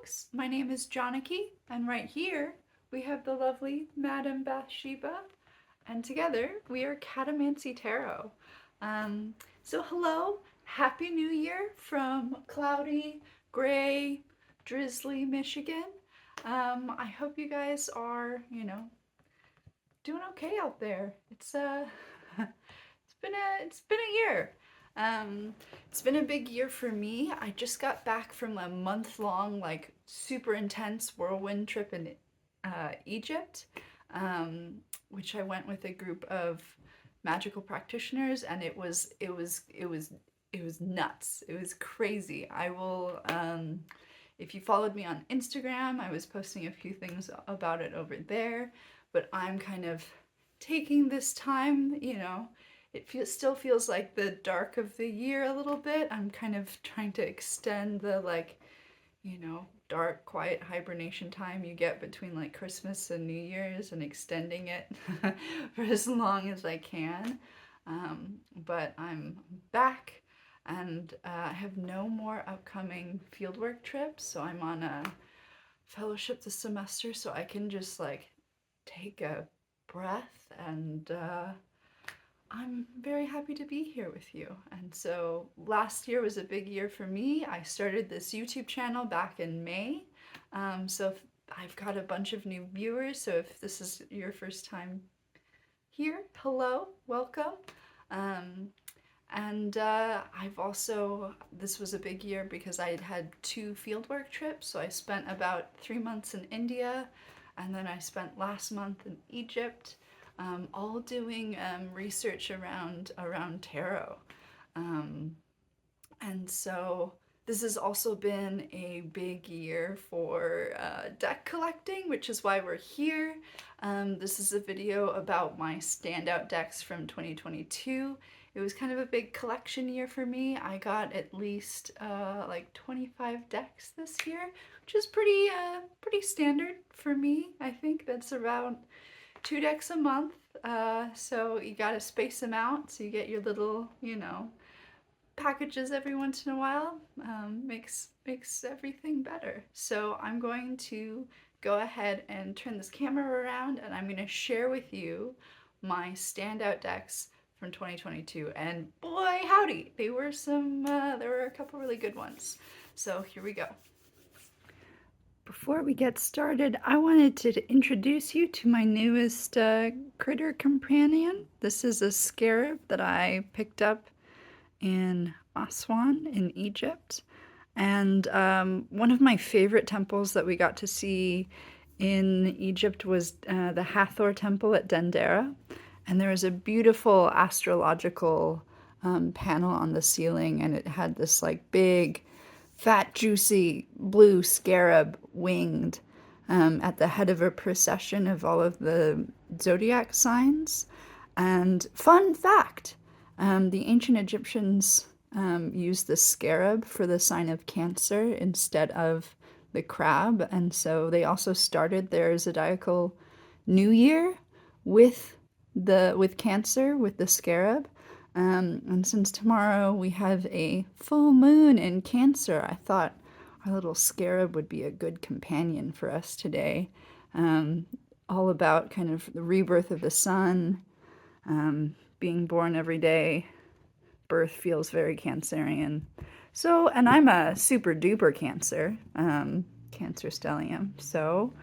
folks, my name is Janaki, and right here we have the lovely Madame Bathsheba, and together we are Catomancy Tarot. So hello, Happy New Year from cloudy, gray, drizzly Michigan. I hope you guys are, doing okay out there. It's been a year. It's been a big year for me. I just got back from a month-long, like super intense whirlwind trip in Egypt, which I went with a group of magical practitioners, and it was nuts. It was crazy. I will, if you followed me on Instagram, I was posting a few things about it over there, but I'm kind of taking this time, still feels like the dark of the year a little bit. I'm kind of trying to extend the dark, quiet hibernation time you get between like Christmas and New Year's and extending it for as long as I can. But I'm back and I have no more upcoming fieldwork trips, so I'm on a fellowship this semester, so I can just like take a breath and I'm very happy to be here with you. And so last year was a big year for me. I started this YouTube channel back in May. So I've got a bunch of new viewers. So if this is your first time here, hello, welcome. I've also, this was a big year because I had 2 fieldwork trips. So I spent about 3 months in India, and then I spent last month in Egypt. All doing research around tarot. And so this has also been a big year for deck collecting, which is why we're here. This is a video about my standout decks from 2022. It was kind of a big collection year for me. I got at least like 25 decks this year, which is pretty standard for me. I think that's around 2 decks a month, so you gotta space them out so you get your little, packages every once in a while. Makes everything better. So I'm going to go ahead and turn this camera around, and I'm gonna share with you my standout decks from 2022. And boy, howdy, there were a couple really good ones. So here we go. Before we get started, I wanted to introduce you to my newest critter companion. This is a scarab that I picked up in Aswan in Egypt. And one of my favorite temples that we got to see in Egypt was the Hathor temple at Dendera. And there was a beautiful astrological panel on the ceiling, and it had this like big fat, juicy blue scarab winged at the head of a procession of all of the zodiac signs. And fun fact, the ancient Egyptians used the scarab for the sign of Cancer instead of the crab. And so they also started their zodiacal new year with Cancer, with the scarab. And since tomorrow we have a full moon in Cancer, I thought our little scarab would be a good companion for us today. All about kind of the rebirth of the sun, being born every day. Birth feels very Cancerian. So, and I'm a super duper Cancer, Cancer stellium. So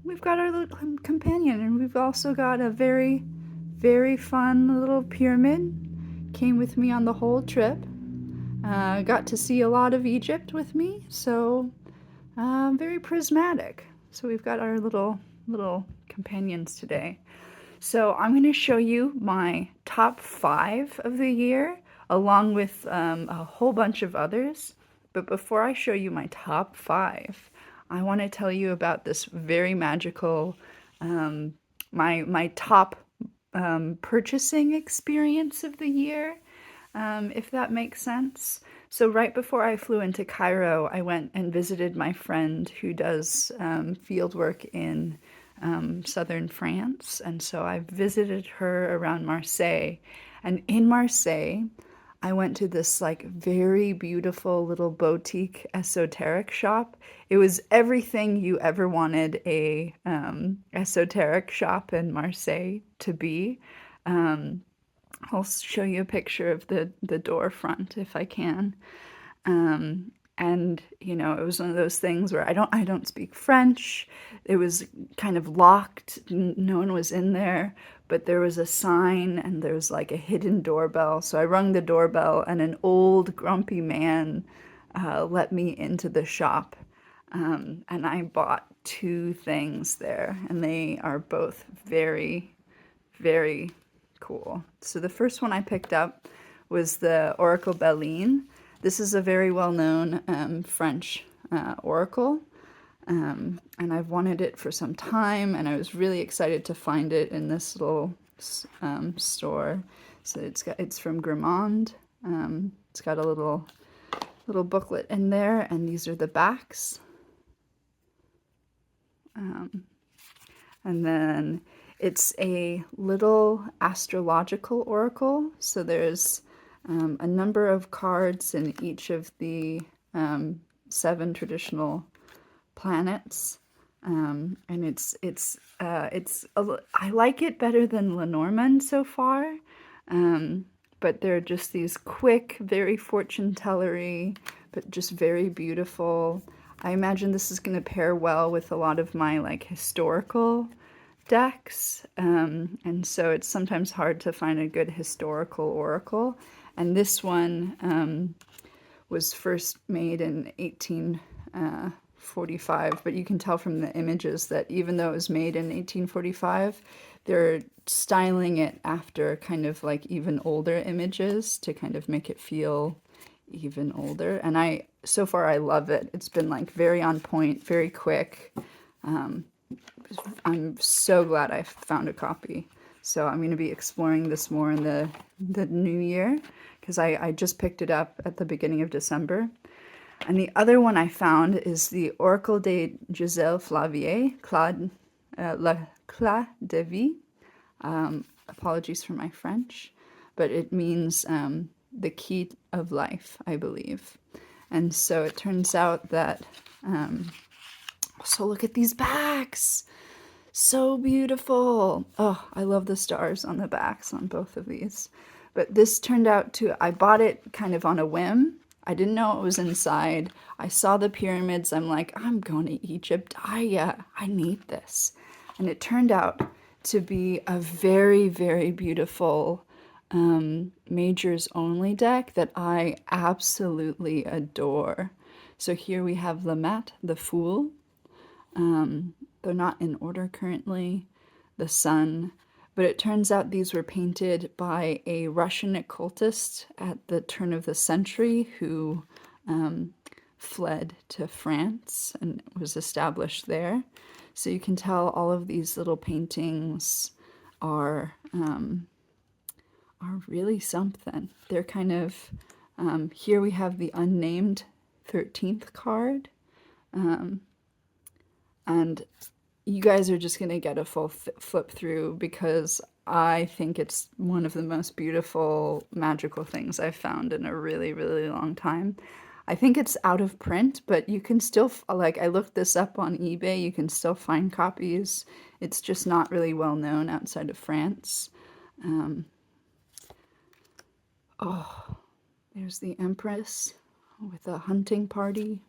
we've got our little companion, and we've also got a very, very fun little pyramid. Came with me on the whole trip. Got to see a lot of Egypt with me, so very prismatic. So we've got our little companions today. So I'm going to show you my top 5 of the year, along with a whole bunch of others. But before I show you my top 5, I want to tell you about this very magical, my top purchasing experience of the year, if that makes sense. So right before I flew into Cairo, I went and visited my friend who does field work in southern France. And so I visited her around Marseille. And in Marseille, I went to this like very beautiful little boutique esoteric shop. It was everything you ever wanted a esoteric shop in Marseille to be. Um, I'll show you a picture of the door front if I can. Um, and you know, it was one of those things where I don't speak French. It was kind of locked. No one was in there, but there was a sign and there was like a hidden doorbell. So I rung the doorbell and an old grumpy man let me into the shop. And I bought two things there, and they are both very, very cool. So the first one I picked up was the Oracle Belline. This is a very well-known French oracle, and I've wanted it for some time, and I was really excited to find it in this little store. So it's from Grimond. It's got a little booklet in there, and these are the backs. And then it's a little astrological oracle. So there's a number of cards in each of the 7 traditional planets. And I like it better than Lenormand so far. But they're just these quick, very fortune-tellery, but just very beautiful. I imagine this is going to pair well with a lot of my like historical decks, and so it's sometimes hard to find a good historical oracle. And this one was first made in 1845, but you can tell from the images that even though it was made in 1845, they're styling it after kind of like even older images to kind of make it feel even older. And so far I love it. It's been like very on point, very quick. I'm so glad I found a copy. So I'm going to be exploring this more in the new year, because I just picked it up at the beginning of December. And the other one I found is the Oracle de Giselle Flavier, La Cla de Vie. Apologies for my French, but it means the key of life, I believe. And so it turns out that, so look at these backs. So beautiful. Oh, I love the stars on the backs on both of these. But this turned out I bought it kind of on a whim. I didn't know what was inside. I saw the pyramids. I'm like, I'm going to Egypt. I need this. And it turned out to be a very, very beautiful majors only deck that I absolutely adore. So here we have Lamette, the Fool. They're not in order currently. The Sun. But it turns out these were painted by a Russian occultist at the turn of the century who fled to France and was established there. So you can tell all of these little paintings are really something. They're kind of, here we have the unnamed 13th card. And you guys are just going to get a full flip through, because I think it's one of the most beautiful magical things I've found in a really, really long time. I think it's out of print, but you can still, like, I looked this up on eBay, you can still find copies. It's just not really well known outside of France. Oh, there's the Empress with a hunting party.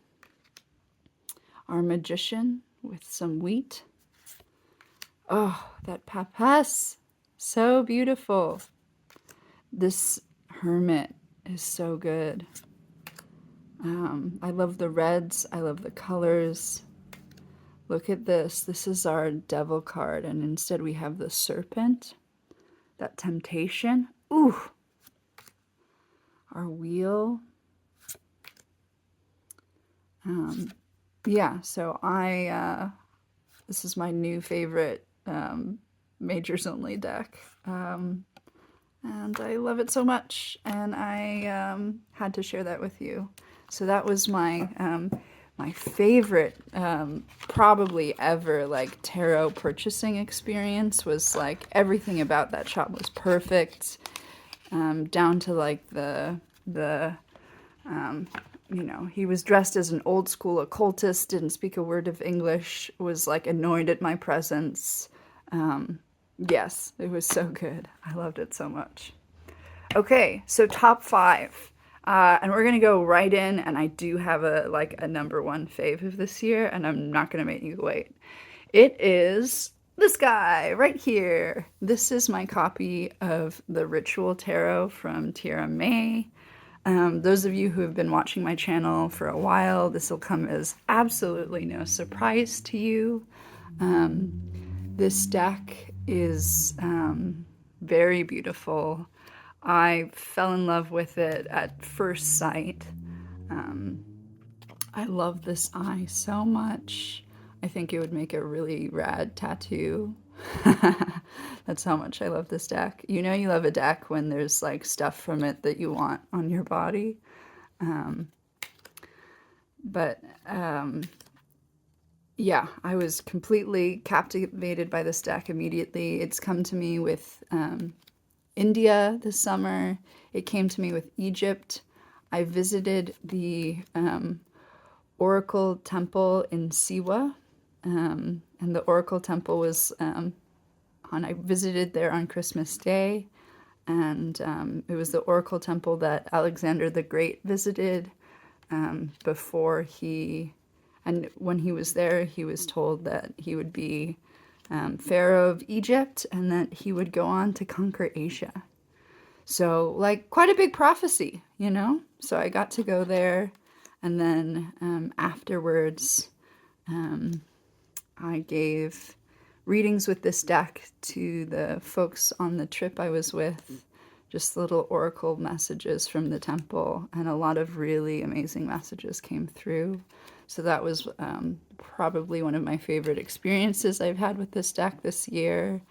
Our Magician with some wheat. Oh, that papas, so beautiful. This Hermit is so good. I love the reds. I love the colors. Look at this. This is our Devil card, and instead we have the Serpent. That Temptation. Ooh. Our Wheel. Yeah, so this is my new favorite majors only deck. And I love it so much, and I had to share that with you. So that was my my favorite probably ever like tarot purchasing experience. Was like everything about that shop was perfect. down to like the you know, he was dressed as an old school occultist, didn't speak a word of English, was like annoyed at my presence. Yes, it was so good. I loved it so much. Okay, so top 5. And we're gonna go right in, and I do have a number 1 fave of this year, and I'm not gonna make you wait. It is this guy right here. This is my copy of the Ritual Tarot from Tierra May. Those of you who have been watching my channel for a while, this will come as absolutely no surprise to you. This deck is very beautiful. I fell in love with it at first sight. I love this eye so much. I think it would make a really rad tattoo. That's how much I love this deck. You know you love a deck when there's like stuff from it that you want on your body. Yeah, I was completely captivated by this deck immediately. It's come to me with India this summer. It came to me with Egypt. I visited the Oracle Temple in Siwa, and the Oracle Temple was I visited there on Christmas Day, and it was the Oracle Temple that Alexander the Great visited before and when he was there, he was told that he would be Pharaoh of Egypt and that he would go on to conquer Asia. So, like, quite a big prophecy, you know? So I got to go there, and then afterwards, I gave readings with this deck to the folks on the trip I was with, just little oracle messages from the temple, and a lot of really amazing messages came through. So that was probably one of my favorite experiences I've had with this deck this year.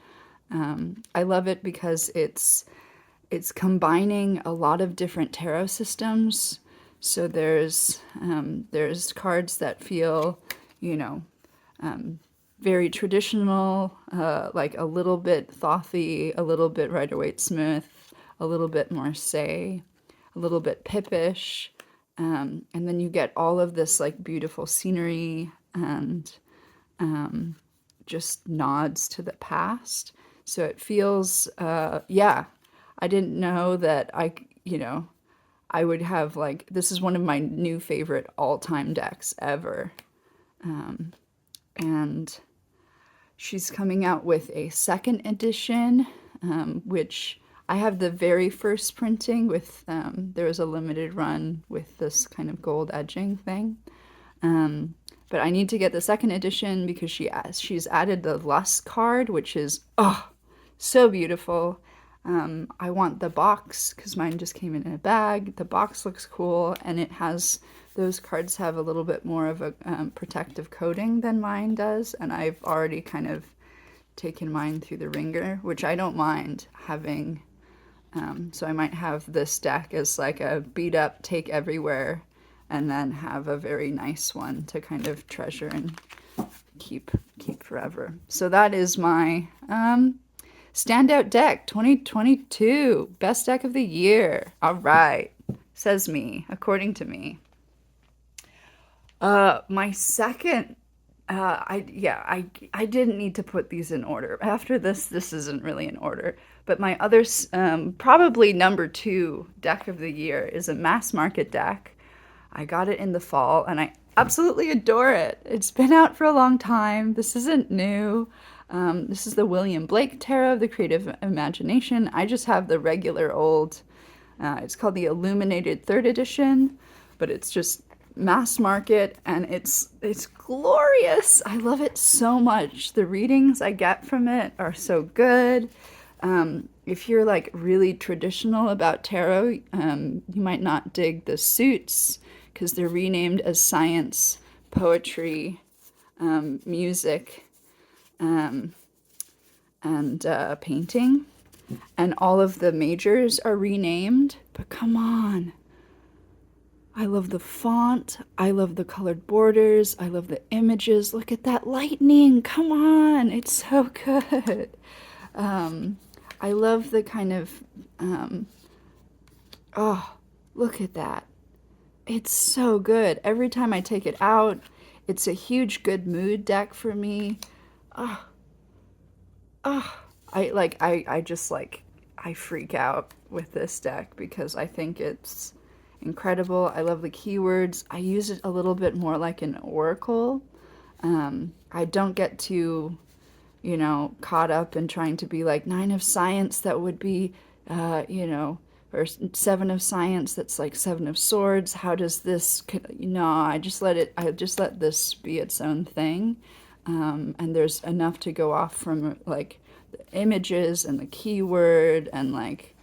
I love it because it's combining a lot of different tarot systems. So there's cards that feel, you know, very traditional, like a little bit Thothy, a little bit Rider-Waite-Smith, a little bit Marseille, a little bit Pippish, and then you get all of this like beautiful scenery and just nods to the past. So it feels, yeah, I didn't know that I would have like, this is one of my new favorite all-time decks ever. And she's coming out with a second edition, which I have the very first printing with, there was a limited run with this kind of gold edging thing. But I need to get the second edition because she's added the Lust card, which is, oh, so beautiful. I want the box because mine just came in a bag. The box looks cool, and it has, those cards have a little bit more of a protective coating than mine does, and I've already kind of taken mine through the ringer, which I don't mind having. So I might have this deck as like a beat up, take everywhere, and then have a very nice one to kind of treasure and keep forever. So that is my Standout Deck 2022, best deck of the year. All right, says me, according to me. My second, I didn't need to put these in order. After this isn't really in order. But my other, probably number 2 deck of the year is a mass market deck. I got it in the fall, and I absolutely adore it. It's been out for a long time. This isn't new. This is the William Blake Tarot of the Creative Imagination. I just have the regular old, it's called the Illuminated 3rd edition, but it's just mass market, and it's glorious. I love it so much. The readings I get from it are so good. If you're like really traditional about tarot, you might not dig the suits because they're renamed as science, poetry, music, and painting, and all of the majors are renamed. But come on, I love the font, I love the colored borders, I love the images. Look at that lightning, come on, it's so good. I love the kind of Oh, look at that. It's so good. Every time I take it out, it's a huge good mood deck for me. Oh, oh. I just like, I freak out with this deck because I think it's incredible. I love the keywords. I use it a little bit more like an oracle. I don't get too, caught up in trying to be like Nine of Science that would be, or Seven of Science that's like Seven of Swords. How does this, I just let this be its own thing. And there's enough to go off from like the images and the keyword and like,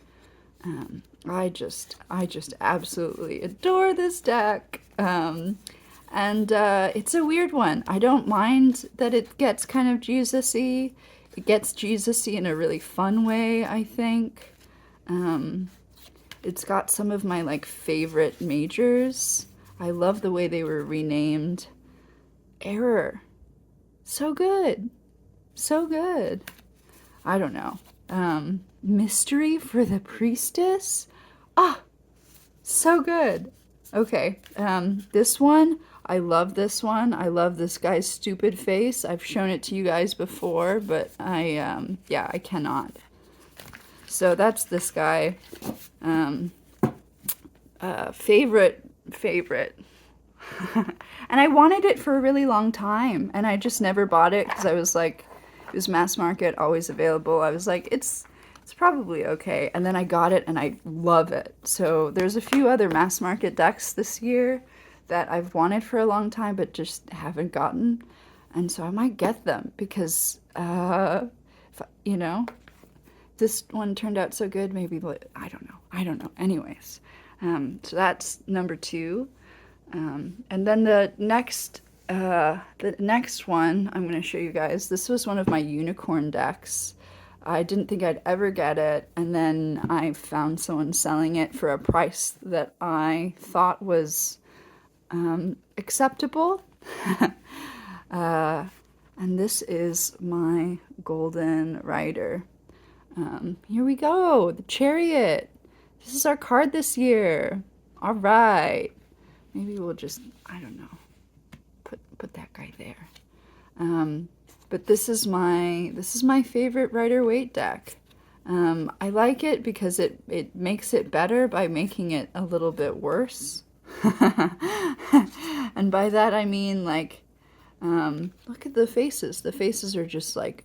I just absolutely adore this deck. And it's a weird one. I don't mind that it gets kind of Jesus-y. It gets Jesus-y in a really fun way, I think. It's got some of my like favorite majors. I love the way they were renamed. Error. So good. So good. I don't know. Mystery for the Priestess? Ah, so good. Okay, this one, I love this one. I love this guy's stupid face. I've shown it to you guys before, but yeah, I cannot. So that's this guy. Favorite. And I wanted it for a really long time, and I just never bought it because I was like, it was mass market, always available. I was like, it's probably okay. And then I got it and I love it. So there's a few other mass market decks this year that I've wanted for a long time but just haven't gotten. And so I might get them because, this one turned out so good. Maybe, I don't know. Anyways, so that's number 2. And then the next one I'm going to show you guys. This was one of my unicorn decks. I didn't think I'd ever get it, and then I found someone selling it for a price that I thought was acceptable. And this is my golden rider. Here we go, the Chariot. This is our card this year. All right. Maybe we'll just, I don't know, put that guy there. But this is my favorite Rider-Waite deck. I like it because it makes it better by making it a little bit worse. And by that I mean like, look at the faces. The faces are just like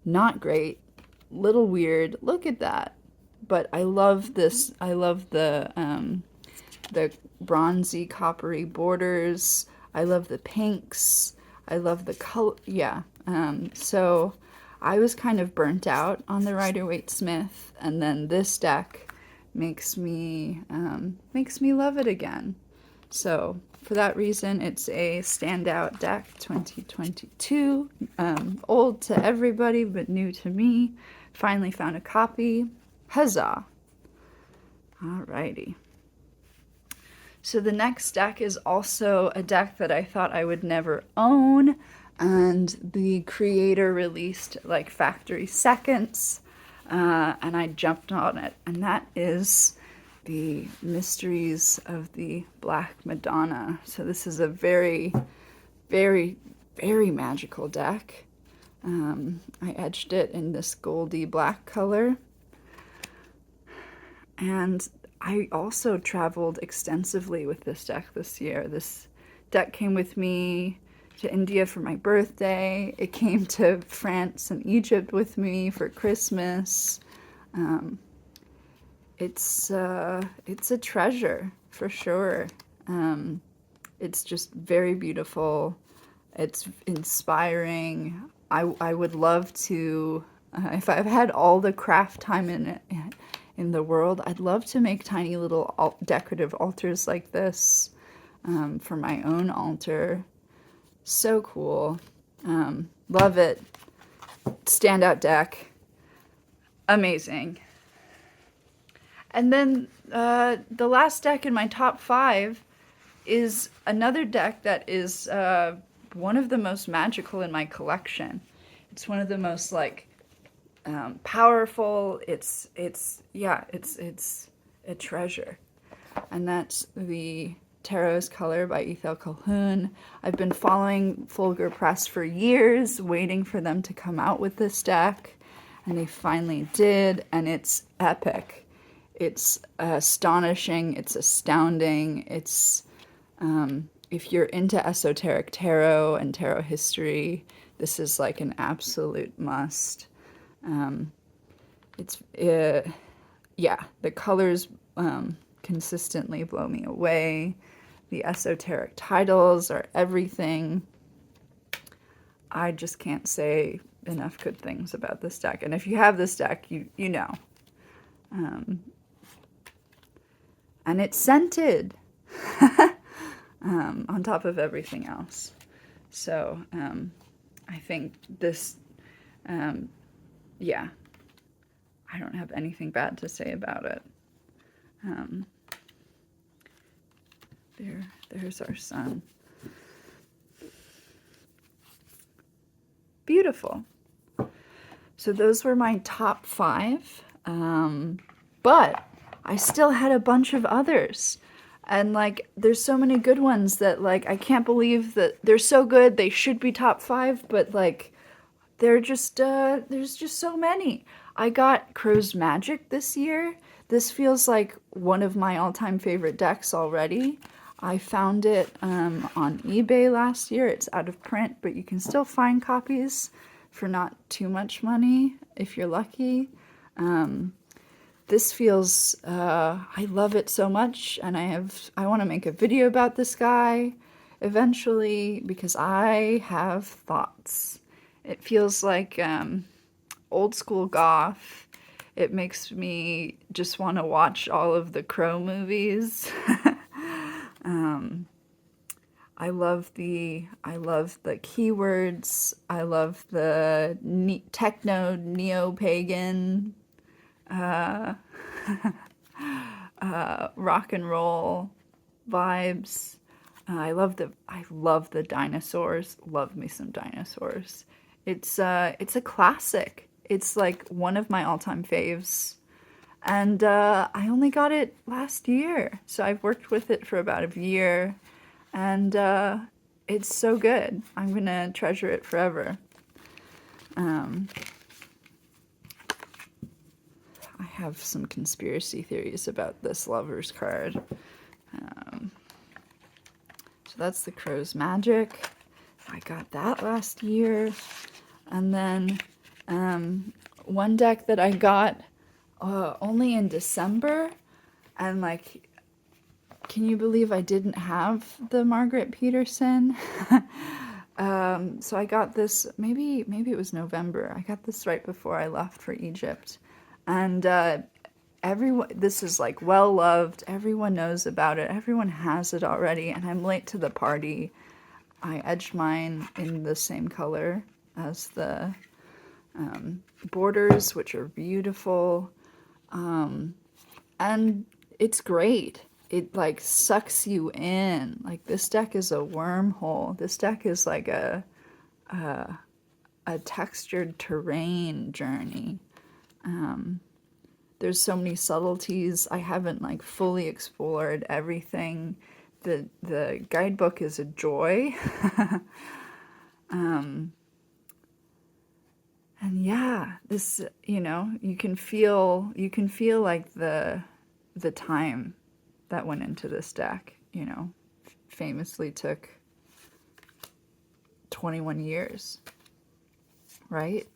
not great, little weird. Look at that. But I love this. I love the bronzy coppery borders. I love the pinks. I love the color. Yeah. So I was kind of burnt out on the Rider-Waite-Smith, and then this deck makes me love it again. So for that reason, it's a Standout Deck 2022. Old to everybody, but new to me. Finally found a copy. Huzzah! Alrighty. So the next deck is also a deck that I thought I would never own, and the creator released like factory seconds, and I jumped on it, and that is the Mysteries of the Black Madonna. So this is a very, very, very magical deck. I edged it in this goldy black color, and I also traveled extensively with this deck this year. This deck came with me to India for my birthday. It came to France and Egypt with me for Christmas. It's a treasure for sure. It's just very beautiful. It's inspiring. I would love to, if I've had all the craft time in the world, I'd love to make tiny little decorative altars like this for my own altar. So cool. Love it. Standout deck. Amazing. And then the last deck in my top 5 is another deck that is one of the most magical in my collection. It's one of the most like powerful. It's a treasure. And that's the Tarot's Color by Ethel Calhoun. I've been following Fulgur Press for years, waiting for them to come out with this deck, and they finally did, and it's epic. It's astonishing, it's astounding, it's, if you're into esoteric tarot and tarot history, this is like an absolute must. Yeah, the colors consistently blow me away. The esoteric titles are everything. I just can't say enough good things about this deck. And if you have this deck, you know. And it's scented on top of everything else. So I think this, yeah, I don't have anything bad to say about it. There's our sun. Beautiful. So those were my top 5. But I still had a bunch of others. And like, there's so many good ones that like, I can't believe that they're so good. They should be top 5, but like, they're just, there's just so many. I got Crow's Magic this year. This feels like one of my all-time favorite decks already. I found it on eBay last year. It's out of print, but you can still find copies for not too much money if you're lucky. This feels, I love it so much, and I want to make a video about this guy eventually because I have thoughts. It feels like old school goth. It makes me just want to watch all of the Crow movies. I love the keywords. I love the techno neo-pagan rock and roll vibes. I love the dinosaurs. Love me some dinosaurs. It's a classic. It's like one of my all-time faves. And I only got it last year. So I've worked with it for about a year. And it's so good. I'm going to treasure it forever. I have some conspiracy theories about this Lover's card. So that's the Crow's Magic. I got that last year. And then one deck that I got only in December, and like, can you believe I didn't have the Margaret Peterson? So I got this, maybe it was November. I got this right before I left for Egypt. And this is like well loved. Everyone knows about it. Everyone has it already, and I'm late to the party. I edged mine in the same color as the borders, which are beautiful. And it's great. It like sucks you in. Like, this deck is a wormhole. This deck is like a textured terrain journey. There's so many subtleties. I haven't like fully explored everything. The guidebook is a joy. And yeah, this, you can feel like the time that went into this deck, famously took 21 years, right?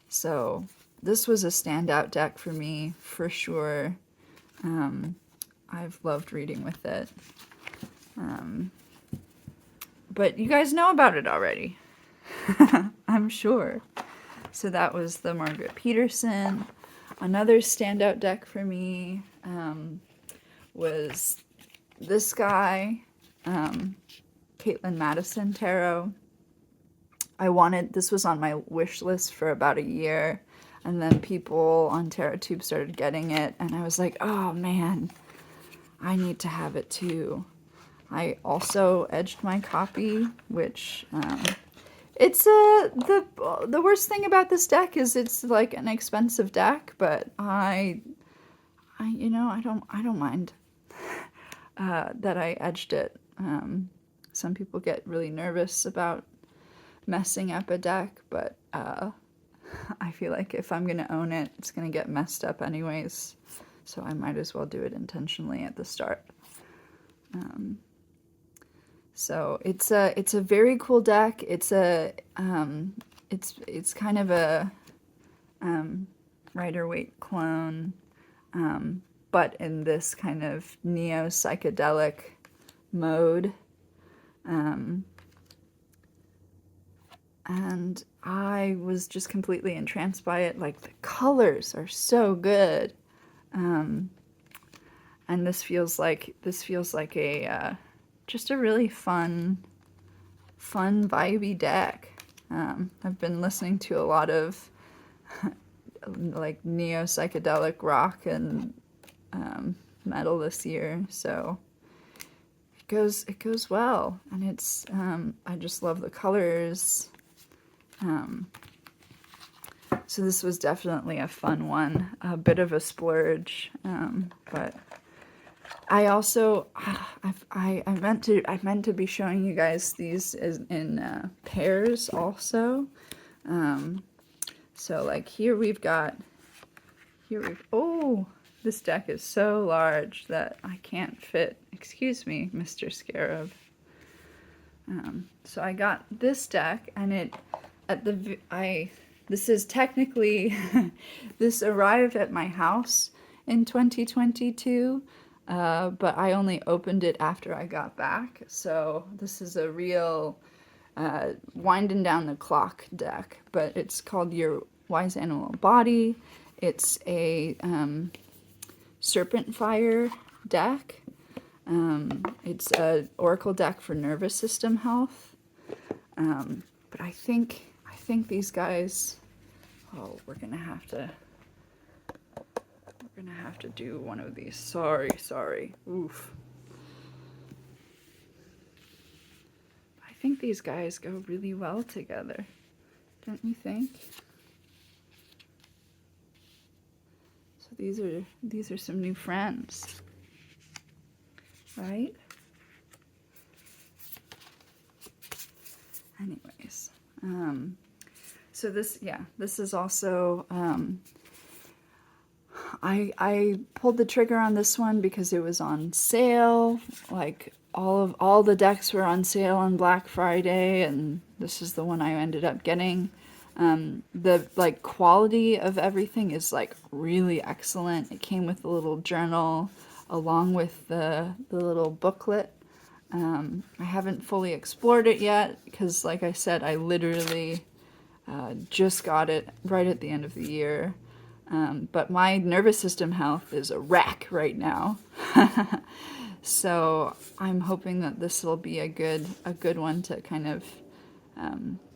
So this was a standout deck for me, for sure. I've loved reading with it. But you guys know about it already, I'm sure. So that was the Margaret Peterson. Another standout deck for me was this guy, Caitlin Madison Tarot. This was on my wish list for about a year, and then people on TarotTube started getting it, and I was like, oh man, I need to have it too. I also edged my copy, which it's the worst thing about this deck is it's like an expensive deck, but I I don't mind that I edged it. Some people get really nervous about messing up a deck, but I feel like if I'm gonna own it, it's gonna get messed up anyways, so I might as well do it intentionally at the start. So it's a very cool deck. It's kind of a Rider-Waite clone, but in this kind of neo-psychedelic mode. And I was just completely entranced by it. Like, the colors are so good. And this feels like a just a really fun vibey deck. I've been listening to a lot of like neo-psychedelic rock and metal this year, so it goes well, and it's I just love the colors. So this was definitely a fun one, a bit of a splurge, but I also I meant to be showing you guys these in pairs also. So like oh, this deck is so large that I can't fit. Excuse me, Mr. Scarab. So I got this deck, and this is technically this arrived at my house in 2022, but I only opened it after I got back. So this is a real winding down the clock deck, but it's called Your Wise Animal Body. It's a Serpent Fire deck. It's a oracle deck for nervous system health. But I think these guys. Oh, we're gonna have to do one of these. Sorry. Oof. I think these guys go really well together. Don't you think? So these are some new friends. Right? Anyways, so this is also, I pulled the trigger on this one because it was on sale. Like all the decks were on sale on Black Friday, and this is the one I ended up getting. The like quality of everything is like really excellent. It came with a little journal along with the little booklet. I haven't fully explored it yet because, like I said, I literally just got it right at the end of the year. But my nervous system health is a wreck right now. So I'm hoping that this will be a good one to kind of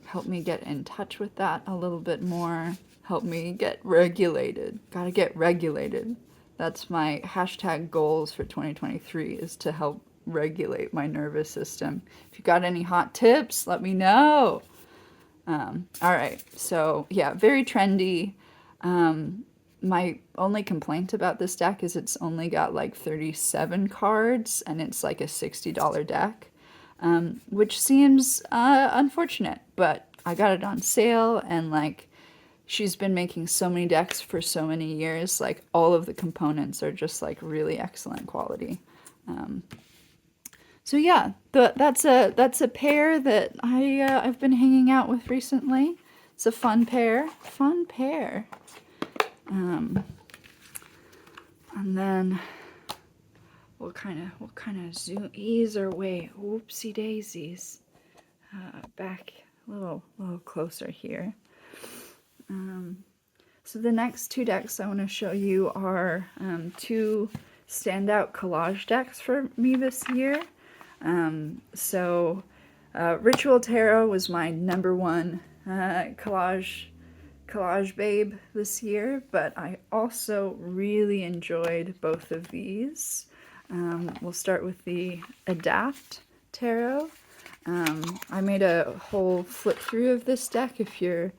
help me get in touch with that a little bit more, help me get regulated. Gotta get regulated. That's my hashtag goals for 2023, is to help regulate my nervous system. If you got any hot tips, let me know. All right, so yeah, very trendy. My only complaint about this deck is it's only got like 37 cards, and it's like a $60 deck, which seems unfortunate, but I got it on sale, and like she's been making so many decks for so many years, like all of the components are just like really excellent quality. So yeah, that's a pair that I've been hanging out with recently. It's a fun pair. And then we'll kind of zoom, ease our way. Oopsie daisies. Back a little closer here. So the next two decks I want to show you are two standout collage decks for me this year. Ritual Tarot was my number one collage babe this year, but I also really enjoyed both of these. We'll start with the Adapt Tarot. I made a whole flip through of this deck if you're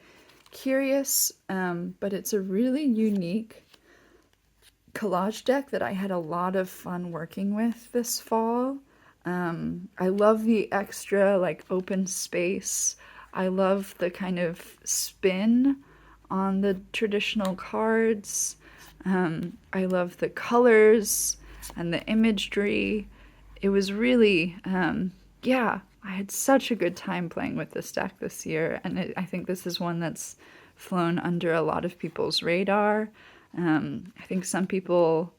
curious, but it's a really unique collage deck that I had a lot of fun working with this fall. I love the extra like open space. I love the kind of spin on the traditional cards. I love the colors and the imagery. It was really, yeah, I had such a good time playing with this deck this year, and I think this is one that's flown under a lot of people's radar. I think some people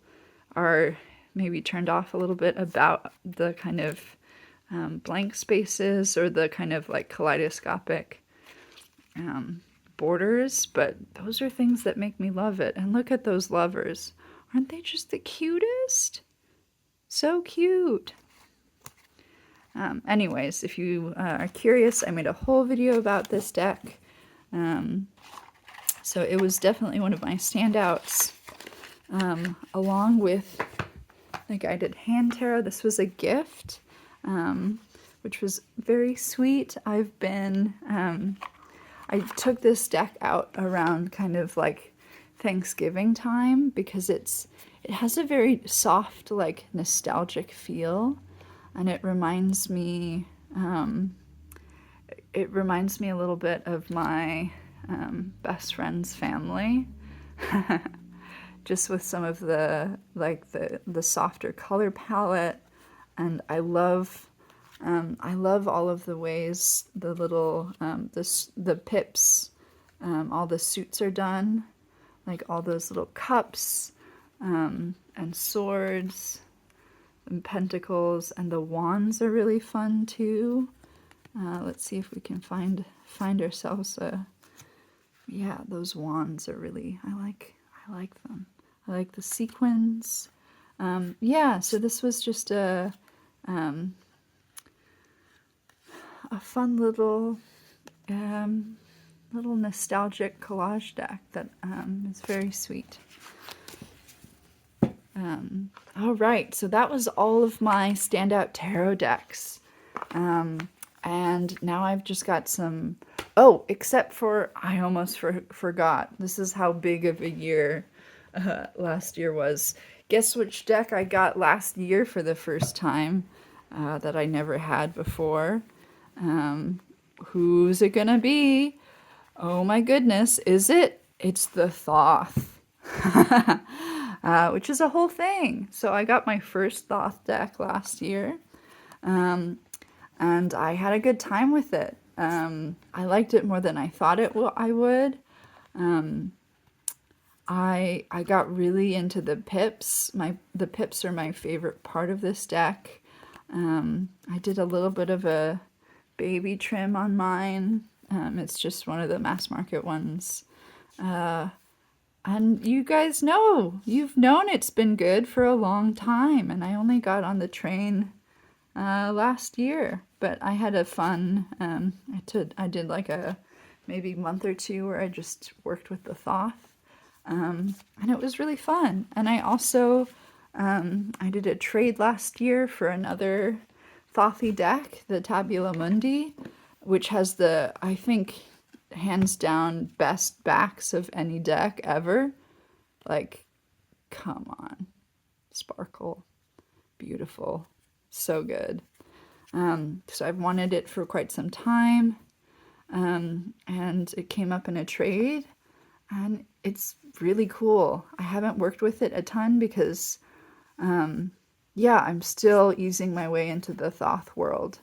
are maybe turned off a little bit about the kind of blank spaces or the kind of like kaleidoscopic borders, but those are things that make me love it. And look at those lovers. Aren't they just the cutest? So cute. Anyways, if you are curious, I made a whole video about this deck. So it was definitely one of my standouts. Along with the guided hand tarot. This was a gift, which was very sweet. I took this deck out around kind of like Thanksgiving time because it has a very soft, like nostalgic feel, and it reminds me a little bit of my best friend's family. Just with some of the softer color palette, and I love all of the ways the little the pips, all the suits are done, like all those little cups and swords and pentacles, and the wands are really fun too. Let's see if we can find ourselves yeah, those wands are really, I like them. I like the sequins. Yeah, so this was just a fun little nostalgic collage deck that is very sweet. All right, so that was all of my Standout Tarot decks. And now I've just got some... Oh, except for I almost forgot. This is how big of a year last year was. Guess which deck I got last year for the first time that I never had before? Who's it gonna be? Oh my goodness, is it? It's the Thoth. Which is a whole thing. So I got my first Thoth deck last year. And I had a good time with it. I liked it more than I thought I would. I got really into the pips. The pips are my favorite part of this deck. I did a little bit of a baby trim on mine. It's just one of the mass market ones. And you guys know, you've known it's been good for a long time, and I only got on the train last year, but I had a fun, I did like a maybe month or two where I just worked with the Thoth, and it was really fun. And I also, I did a trade last year for another Thothy deck, the Tabula Mundi, which has the, I think, hands down best backs of any deck ever. Like, come on. Sparkle. Beautiful. So good. So I've wanted it for quite some time. And it came up in a trade. And it's really cool. I haven't worked with it a ton because, yeah, I'm still easing my way into the Thoth world.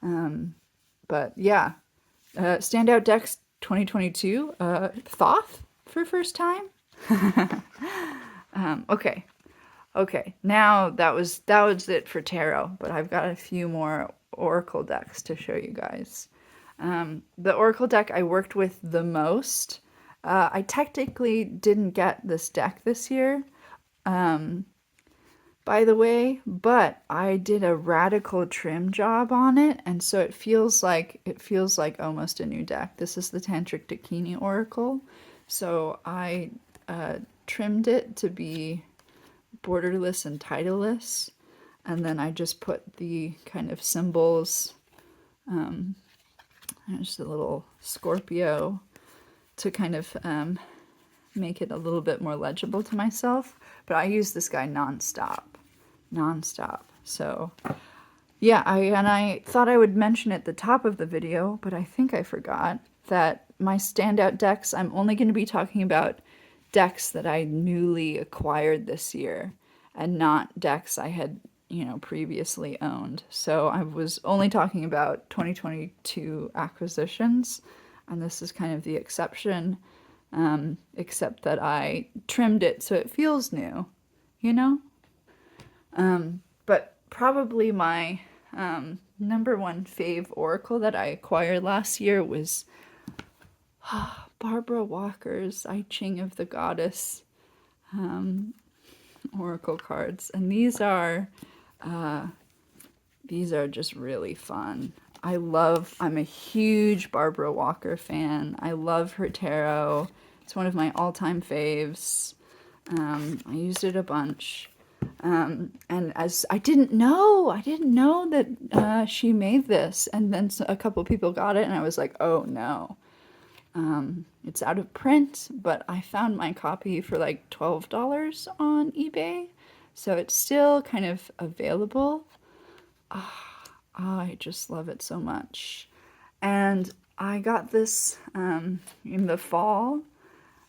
But yeah, Standout Decks 2022, Thoth for first time. Okay, now that was it for tarot, but I've got a few more oracle decks to show you guys. The oracle deck I worked with the most. I technically didn't get this deck this year, by the way, but I did a radical trim job on it, and so it feels like almost a new deck. This is the Tantric Dakini Oracle, so I trimmed it to be borderless and titleless, and then I just put the kind of symbols. There's a little Scorpio to kind of make it a little bit more legible to myself, but I use this guy nonstop. So yeah, I thought I would mention at the top of the video, but I think I forgot that my standout decks, I'm only going to be talking about decks that I newly acquired this year and not decks I had, previously owned. So I was only talking about 2022 acquisitions, and this is kind of the exception, except that I trimmed it so it feels new, you know? But probably my number one fave oracle that I acquired last year was Barbara Walker's I Ching of the Goddess oracle cards, and these are just really fun. I'm a huge Barbara Walker fan. I love her tarot. It's one of my all-time faves. I used it a bunch. And as I didn't know that she made this, and then a couple people got it, and I was like, oh no. It's out of print, but I found my copy for like $12 on eBay, so it's still kind of available. I just love it so much. And I got this in the fall,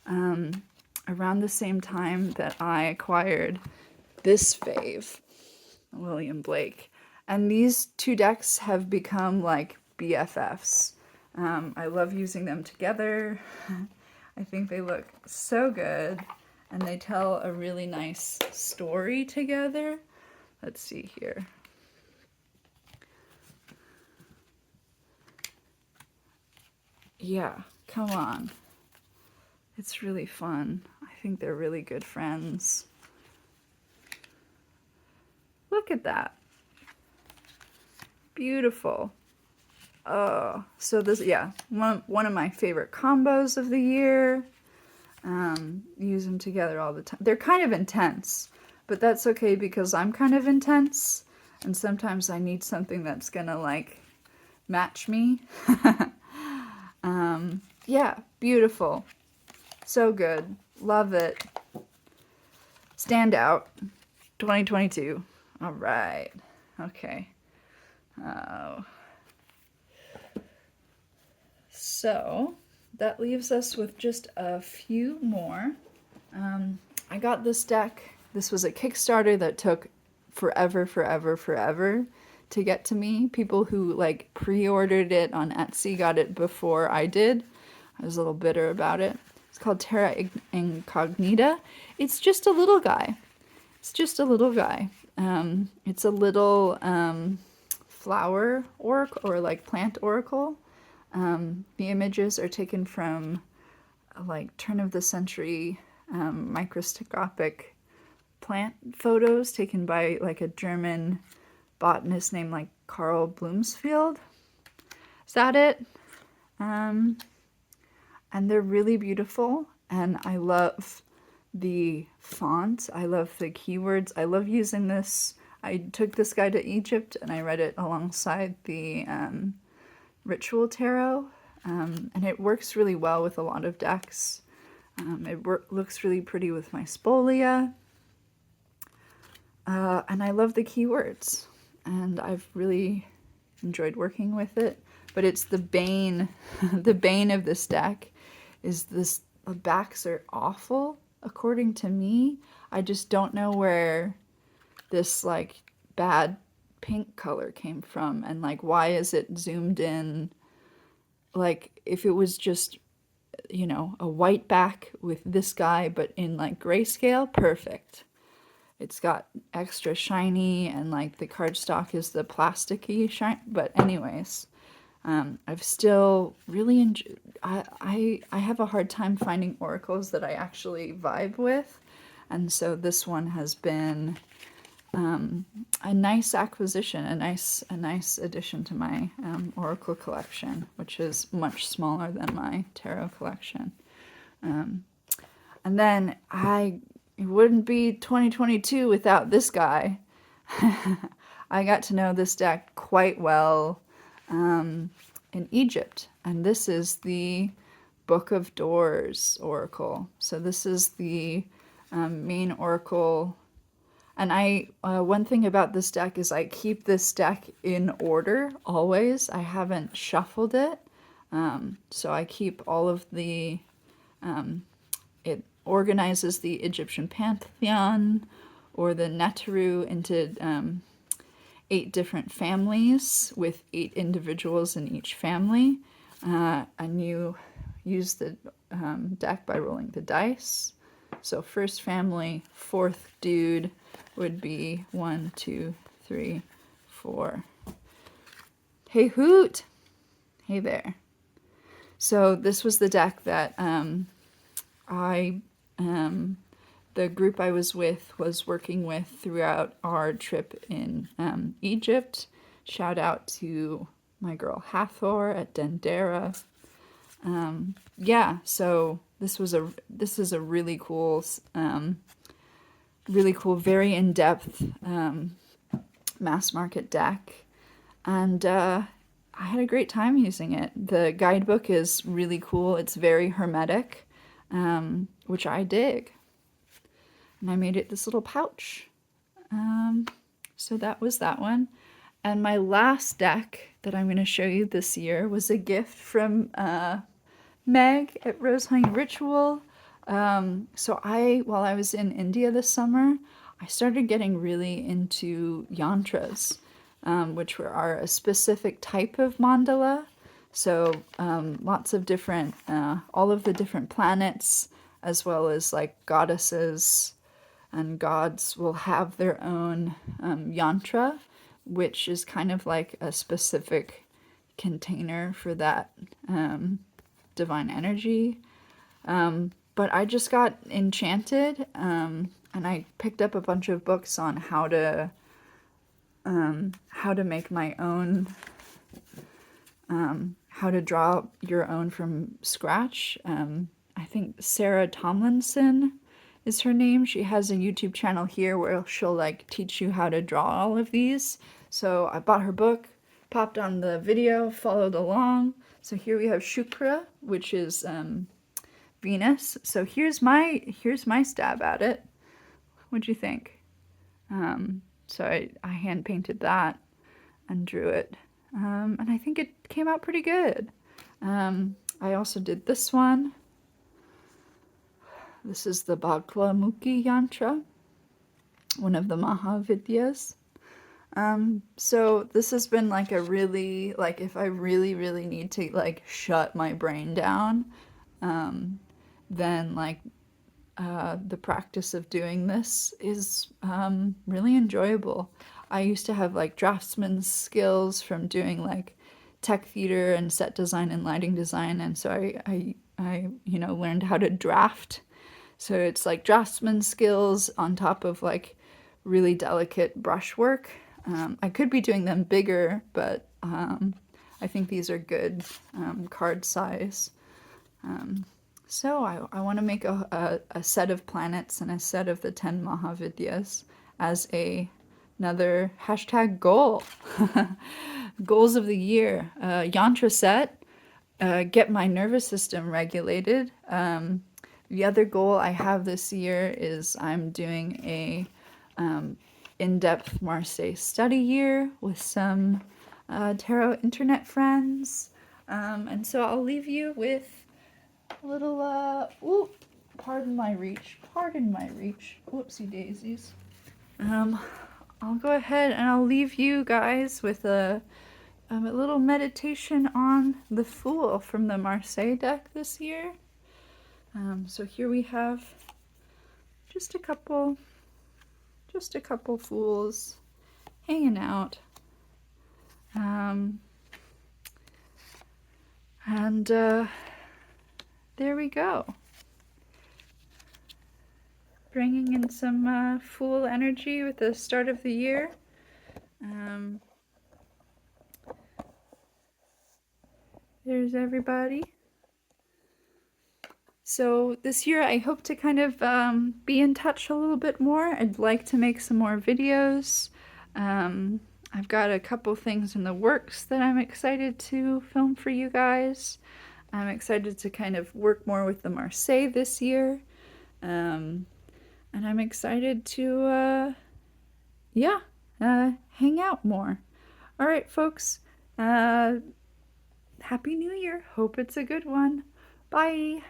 around the same time that I acquired this fave, William Blake. And these two decks have become like BFFs. I love using them together. I think they look so good, and they tell a really nice story together. Let's see here. Yeah, come on. It's really fun. I think they're really good friends. Look at that. Beautiful. Oh, so this, yeah, one of my favorite combos of the year. Use them together all the time. They're kind of intense, but that's okay because I'm kind of intense, and sometimes I need something that's gonna like match me. Yeah, beautiful. So good. Love it. Standout 2022. All right. Okay. So that leaves us with just a few more. I got this deck. This was a Kickstarter that took forever to get to me. People who like pre-ordered it on Etsy got it before I did. I was a little bitter about it. It's called Terra Incognita. It's just a little guy. It's a little flower oracle, or like plant oracle. The images are taken from like turn of the century microscopic plant photos taken by like a German botanist named like Carl Bloomsfield. Is that it? And they're really beautiful, and I love the font. I love the keywords. I love using this. I took this guy to Egypt and I read it alongside the Ritual Tarot, and it works really well with a lot of decks. It looks really pretty with my Spolia, and I love the keywords, and I've really enjoyed working with it. But it's the bane, the bane of this deck is this, the backs are awful, according to me. I just don't know where this like bad pink color came from, and like why is it zoomed in. Like if it was just, you know, a white back with this guy but in like grayscale, perfect. It's got extra shiny, and like the cardstock is the plasticky shine. But anyways, I've still really enjoyed. I have a hard time finding oracles that I actually vibe with, and so this one has been a nice acquisition, a nice addition to my oracle collection, which is much smaller than my tarot collection. And then it wouldn't be 2022 without this guy. I got to know this deck quite well in Egypt, and this is the Book of Doors oracle. So this is the main oracle. And one thing about this deck is I keep this deck in order always. I haven't shuffled it. So I keep all of the, it organizes the Egyptian pantheon or the Neteru into 8 different families with 8 individuals in each family. And you use the deck by rolling the dice. So first family, 4th dude would be 1, 2, 3, 4. Hey Hoot! Hey there. So this was the deck that the group I was with was working with throughout our trip in Egypt. Shout out to my girl Hathor at Dendera. Yeah, so this is a really cool, very in-depth mass market deck, and I had a great time using it. The guidebook is really cool. It's very hermetic, which I dig. And I made it this little pouch. So that was that one. And my last deck that I'm going to show you this year was a gift from Meg at Rose Honey Ritual. So while I was in India this summer, I started getting really into yantras, which are a specific type of mandala. So lots of different, all of the different planets, as well as like goddesses and gods will have their own yantra, which is kind of like a specific container for that divine energy. But I just got enchanted, and I picked up a bunch of books on how to make my own, how to draw your own from scratch. I think Sarah Tomlinson is her name. She has a YouTube channel here where she'll like teach you how to draw all of these. So I bought her book, popped on the video, followed along. So here we have Shukra, which is Venus. So here's my stab at it. What'd you think? So I hand painted that and drew it, and I think it came out pretty good. I also did this one. This is the Bhaglamukhi Yantra, one of the Mahavidyas. So this has been like a really, like if I really, really need to like shut my brain down, then like the practice of doing this is really enjoyable. I used to have like draftsman skills from doing like tech theater and set design and lighting design, and so I learned how to draft. So it's like draftsman skills on top of like really delicate brushwork. I could be doing them bigger, but I think these are good card size. So I want to make a set of planets and a set of the 10 Mahavidyas as another hashtag goal. Goals of the year. Yantra set, get my nervous system regulated. The other goal I have this year is I'm doing a in-depth Marseille study year with some tarot internet friends. And so I'll leave you with a little, pardon my reach, whoopsie daisies. I'll go ahead and I'll leave you guys with a little meditation on the Fool from the Marseille deck this year. So here we have just a couple fools hanging out. And there we go. Bringing in some fool energy with the start of the year. There's everybody. So this year I hope to kind of be in touch a little bit more. I'd like to make some more videos. I've got a couple things in the works that I'm excited to film for you guys. I'm excited to kind of work more with the Marseille this year. And I'm excited to, hang out more. All right, folks. Happy New Year. Hope it's a good one. Bye.